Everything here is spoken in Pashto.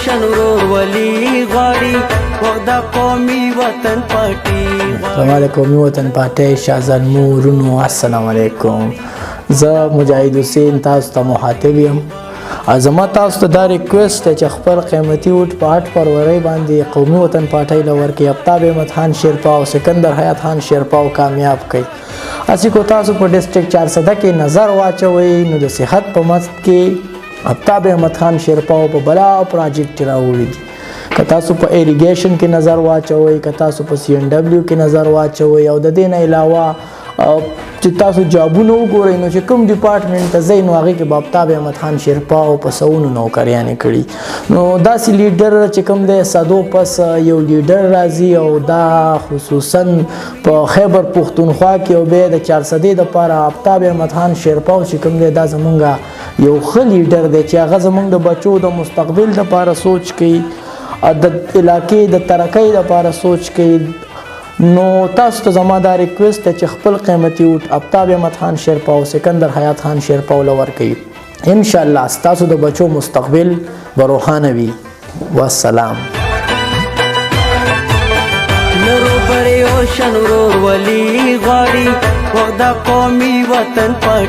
روشن ورور ولی غواړي او د قومي وطن پټي. السلام علیکم قومي وطن پټي شازن مورونو السلام علیکم. زه مجاهد حسین تاسو ته مخاطب یم. زما تاسو ته دا ریکویسټ دی چې خپل قیمتي ووټ په 8 فروری باندې قومي وطن پارټۍ له ورکړئ. آفتاب احمد خان شیرپا او سکندر حیات خان شیرپا او کامیاب کړئ. اسی کو تاسو په ډسټرکټ 400 کې نظر واچوئ نو د صحت په مست کې آفتاب احمد خان شیرپا په بلا پروجیکټ راوړي دي. که تاسو په ایریګیشن کې نظر واچوئ، که تاسو په CNW کې نظر واچوئ او د دې نه علاوه چې تاسو جابونه وګورئ نو چې کوم ډپارټمنټ ته ځئ نو هغې کې به آفتاب احمد خان شیرپا او په سوونو نوکریانې کړي. نو داسې لیډر چې کوم دی صدو پس یو لیډر راځي او دا خصوصا په خیبر پښتونخوا کې او بیا د 400 دپاره آفتاب احمد خان شیرپا چې کوم دی دا زمونږ یو ښه لیډر دی چې هغه زمونږ د بچو د مستقبل دپاره سوچ کوي، د علاقې د ترقۍ دپاره سوچ کوي. نو تاسو ته زما دا ریکویسټ دی چې خپل قیمتي ووټ آفتاب احمد خان شیرپا او سکندر حیات خان شیرپا له ورکړئ. انشاءالله ستاسو د بچو مستقبل به روښانه وي. والسلام. نرو پرې روشن ورور ولی غواړي او د قومي وطن پټي.